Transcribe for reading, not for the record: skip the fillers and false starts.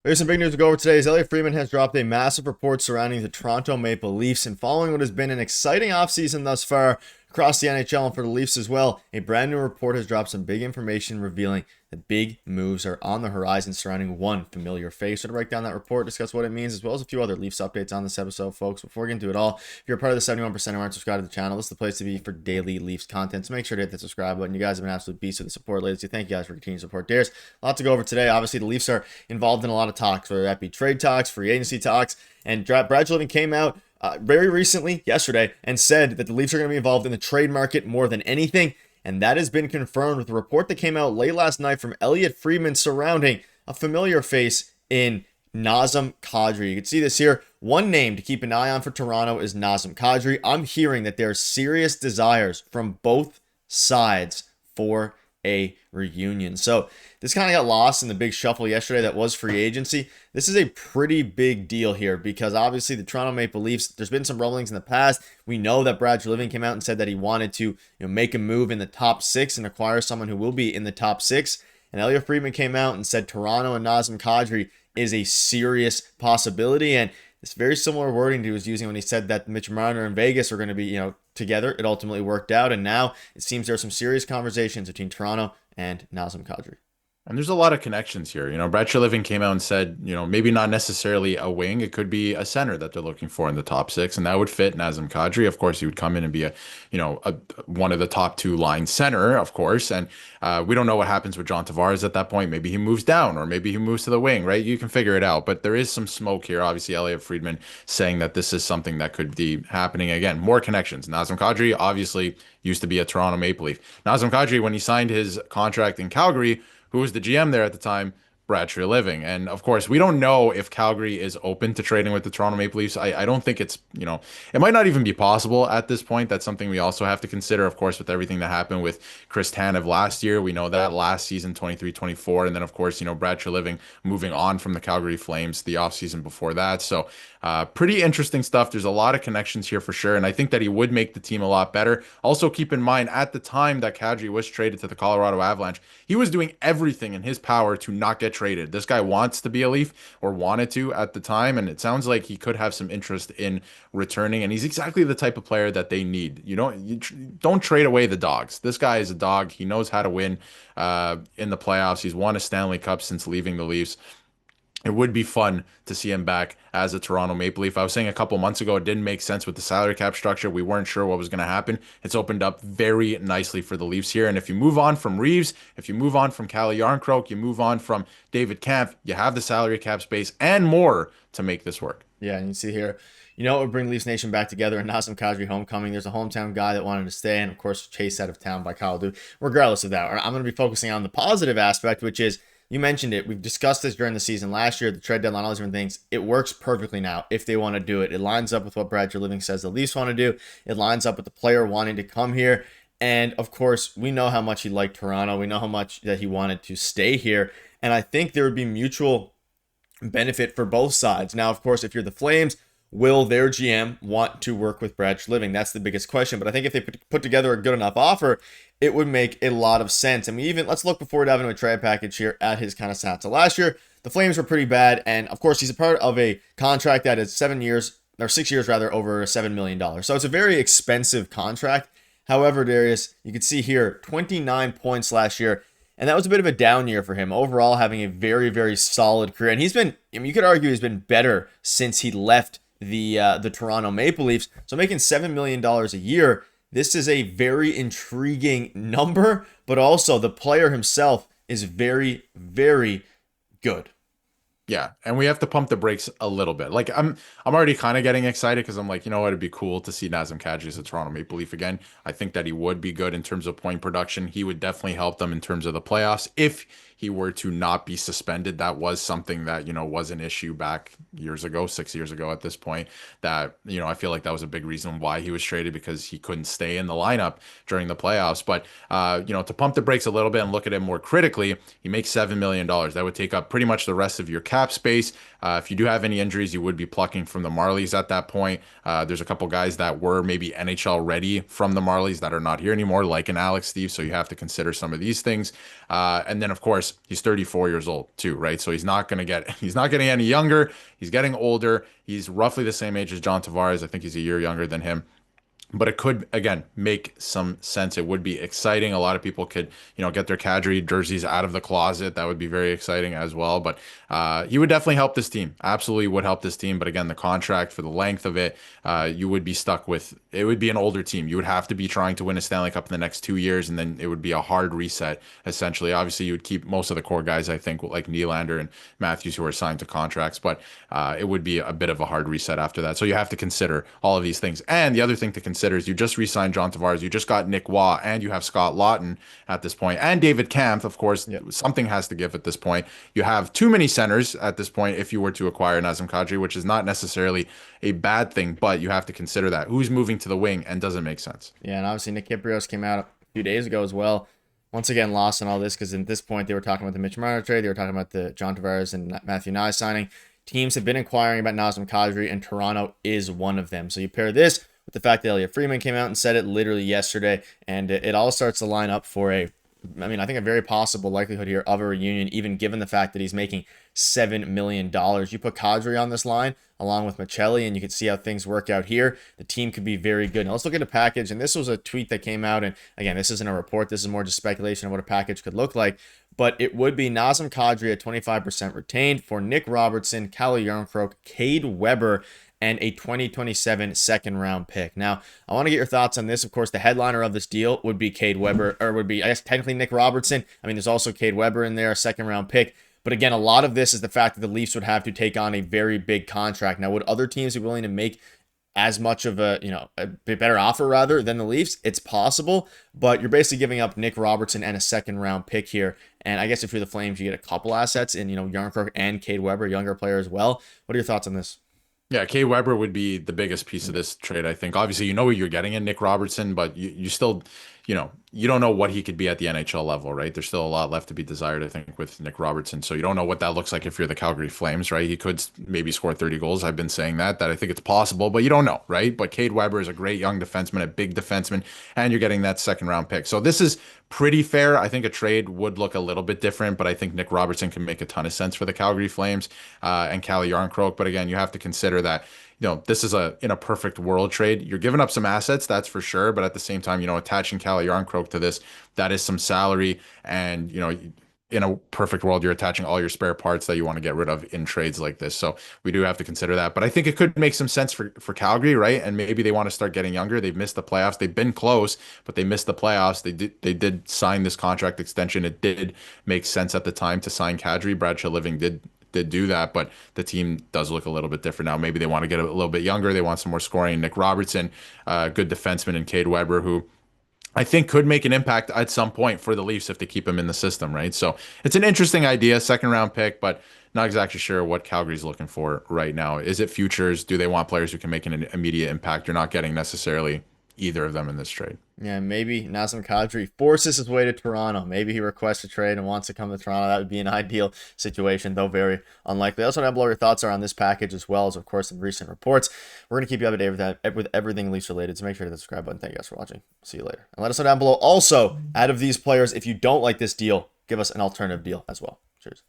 There's some big news to go over today. As Elliotte Friedman has dropped a massive report surrounding the Toronto Maple Leafs, and following what has been an exciting offseason thus far across the NHL and for the Leafs as well, a brand new report has dropped some big information revealing that big moves are on the horizon surrounding one familiar face. So to break down that report, discuss what it means, as well as a few other Leafs updates on this episode, folks. Before we get into it all, if you're a part of the 71% who aren't subscribed to the channel, this is the place to be for daily Leafs content. So make sure to hit the subscribe button. You guys have been absolute beasts with the support lately. So thank you guys for continuing to support. There's a lot to go over today. Obviously, the Leafs are involved in a lot of talks, whether that be trade talks, free agency talks, and Brad Living came out very recently, yesterday, and said that the Leafs are going to be involved in the trade market more than anything. And that has been confirmed with a report that came out late last night from Elliotte Friedman surrounding a familiar face in Nazem Kadri. You can see this here. One name to keep an eye on for Toronto is Nazem Kadri. I'm hearing that there are serious desires from both sides for a reunion. So this kind of got lost in the big shuffle yesterday that was free agency. This is a pretty big deal here because obviously the Toronto Maple Leafs, there's been some rumblings in the past. We know that Brad Living came out and said that he wanted to make a move in the top six and acquire someone who will be in the top six. And Elliotte Friedman came out and said Toronto and Nazem Kadri is a serious possibility. And it's very similar wording to he was using when he said that Mitch Marner and Vegas are going to be, together. It ultimately worked out, and now it seems there are some serious conversations between Toronto and Nazem Kadri. And there's a lot of connections here. Brad Living came out and said, maybe not necessarily a wing. It could be a center that they're looking for in the top six, and that would fit Nazem Kadri. Of course, he would come in and be one of the top two line center, of course. And we don't know what happens with John Tavares at that point. Maybe he moves down, or maybe he moves to the wing, right? You can figure it out. But there is some smoke here. Obviously, Elliotte Friedman saying that this is something that could be happening again. More connections. Nazem Kadri obviously used to be a Toronto Maple Leaf. Nazem Kadri, when he signed his contract in Calgary, who was the GM there at the time? Brad Living. And of course, we don't know if Calgary is open to trading with the Toronto Maple Leafs. I don't think it's, it might not even be possible at this point. That's something we also have to consider, of course, with everything that happened with Chris Tanev last year. We know that last season, 23-24. And then, of course, Brad Living moving on from the Calgary Flames the offseason before that. So pretty interesting stuff. There's a lot of connections here for sure. And I think that he would make the team a lot better. Also, keep in mind, at the time that Kadri was traded to the Colorado Avalanche, he was doing everything in his power to not get traded. This guy wants to be a Leaf, or wanted to at the time, and it sounds like he could have some interest in returning, and he's exactly the type of player that they need. You don't trade away the dogs. This guy is a dog. He knows how to win in the playoffs. He's won a Stanley Cup since leaving the Leafs. It would be fun to see him back as a Toronto Maple Leaf. I was saying a couple months ago, it didn't make sense with the salary cap structure. We weren't sure what was going to happen. It's opened up very nicely for the Leafs here. And if you move on from Reeves, if you move on from Calle Yarncroke, you move on from David Kampf, you have the salary cap space and more to make this work. Yeah, and you see here, it would bring Leafs Nation back together and Nazem Kadri homecoming. There's a hometown guy that wanted to stay, and of course, chased out of town by Kyle Dubas. Regardless of that, I'm going to be focusing on the positive aspect, which is, you mentioned it. We've discussed this during the season last year, the trade deadline, all these different things. It works perfectly now if they want to do it. It lines up with what Brad Living says the Leafs want to do. It lines up with the player wanting to come here. And of course, we know how much he liked Toronto. We know how much that he wanted to stay here. And I think there would be mutual benefit for both sides. Now, of course, if you're the Flames, will their GM want to work with Brad Living? That's the biggest question. But I think if they put together a good enough offer, it would make a lot of sense. And let's look before diving into a trade package here at his kind of stats. So last year, the Flames were pretty bad. And of course, he's a part of a contract that is 6 years rather, over $7 million. So it's a very expensive contract. However, Darius, you can see here, 29 points last year. And that was a bit of a down year for him. Overall, having a very, very solid career. And he's been, you could argue he's been better since he left the Toronto Maple Leafs. So making $7 million a year, this is a very intriguing number, but also the player himself is very, very good. Yeah, and we have to pump the brakes a little bit. Like I'm already kind of getting excited because I'm like, it'd be cool to see Nazem Kadri as a Toronto Maple Leaf again. I think that he would be good in terms of point production. He would definitely help them in terms of the playoffs if he were to not be suspended. That was something that, was an issue back years ago, 6 years ago at this point, that, I feel like that was a big reason why he was traded, because he couldn't stay in the lineup during the playoffs. But, to pump the brakes a little bit and look at it more critically, he makes $7 million. That would take up pretty much the rest of your cap cap space. If you do have any injuries, you would be plucking from the Marlies at that point. There's a couple guys that were maybe NHL ready from the Marlies that are not here anymore, like an Alex Steve. So you have to consider some of these things. And then, of course, he's 34 years old too, right? So he's not getting any younger. He's getting older. He's roughly the same age as John Tavares. I think he's a year younger than him, but it could again make some sense. It would be exciting. A lot of people could, get their Kadri jerseys out of the closet. That would be very exciting as well. But he would definitely help this team. Absolutely would help this team. But again, the contract for the length of it, you would be stuck with. It would be an older team. You would have to be trying to win a Stanley Cup in the next 2 years, and then it would be a hard reset. Essentially, obviously, you would keep most of the core guys. I think like Nylander and Matthews who are signed to contracts, but it would be a bit of a hard reset after that. So you have to consider all of these things. And the other thing to consider is you just re-signed John Tavares, you just got Nick Waugh, and you have Scott Laughton at this point, and David Kampf. Of course, something has to give at this point. You have too many centers at this point if you were to acquire Nazem Kadri, which is not necessarily a bad thing, but you have to consider that who's moving to the wing and doesn't make sense. Yeah, and obviously Nick Kypreos came out a few days ago as well. Once again, lost on all this because at this point they were talking about the Mitch Marner trade, they were talking about the John Tavares and Matthew Nye signing. Teams have been inquiring about Nazem Kadri, and Toronto is one of them. So you pair this with the fact that Elliotte Friedman came out and said it literally yesterday, and it all starts to line up for I think a very possible likelihood here of a reunion, even given the fact that he's making $7 million. You put Kadri on this line along with Michelli, and you can see how things work out here. The team could be very good. Now let's look at a package, and this was a tweet that came out, and again, this isn't a report. This is more just speculation of what a package could look like, but it would be Nazem Kadri at 25% retained for Nick Robertson, Calle Jarnkrok, Cade Weber, and a 2027 second round pick. Now, I want to get your thoughts on this. Of course, the headliner of this deal would be Cade Weber, or would be, I guess, technically Nick Robertson. I mean, there's also Cade Weber in there, a second round pick. But again, a lot of this is the fact that the Leafs would have to take on a very big contract. Now, would other teams be willing to make as much of a better offer rather than the Leafs? It's possible, but you're basically giving up Nick Robertson and a second round pick here. And I guess if you're the Flames, you get a couple assets in, Jarnkrok and Cade Weber, younger player as well. What are your thoughts on this? Yeah, Kay Weber would be the biggest piece of this trade, I think. Obviously, you know what you're getting in Nick Robertson, but you still, you don't know what he could be at the NHL level, right? There's still a lot left to be desired, I think, with Nick Robertson. So you don't know what that looks like if you're the Calgary Flames, right? He could maybe score 30 goals. I've been saying that I think it's possible, but you don't know, right? But Cade Weber is a great young defenseman, a big defenseman, and you're getting that second round pick. So this is pretty fair. I think a trade would look a little bit different, but I think Nick Robertson can make a ton of sense for the Calgary Flames and Calle Jarnkrok. But again, you have to consider that this is in a perfect world trade. You're giving up some assets, that's for sure. But at the same time, attaching Calle Jarnkrok to this, that is some salary. And, in a perfect world, you're attaching all your spare parts that you want to get rid of in trades like this. So we do have to consider that. But I think it could make some sense for Calgary, right? And maybe they want to start getting younger. They've missed the playoffs. They've been close, but they missed the playoffs. They did sign this contract extension. It did make sense at the time to sign Kadri. Brad Living did do that, but the team does look a little bit different now. Maybe they want to get a little bit younger. They want some more scoring. Nick Robertson, good defenseman, and Cade Weber, who I think could make an impact at some point for the Leafs if they keep him in the system, right? So it's an interesting idea, second round pick, but not exactly sure what Calgary's looking for right now. Is it futures? Do they want players who can make an immediate impact? You're not getting necessarily either of them in this trade. Yeah, maybe Nazem Kadri forces his way to Toronto. Maybe he requests a trade and wants to come to Toronto. That would be an ideal situation, though very unlikely. I also want to know what your thoughts are on this package, as well as, of course, some recent reports. We're going to keep you up to date with that, with everything Leafs related, so make sure to hit the subscribe button. Thank you guys for watching. See you later. And let us know down below. Also, out of these players, if you don't like this deal, give us an alternative deal as well. Cheers.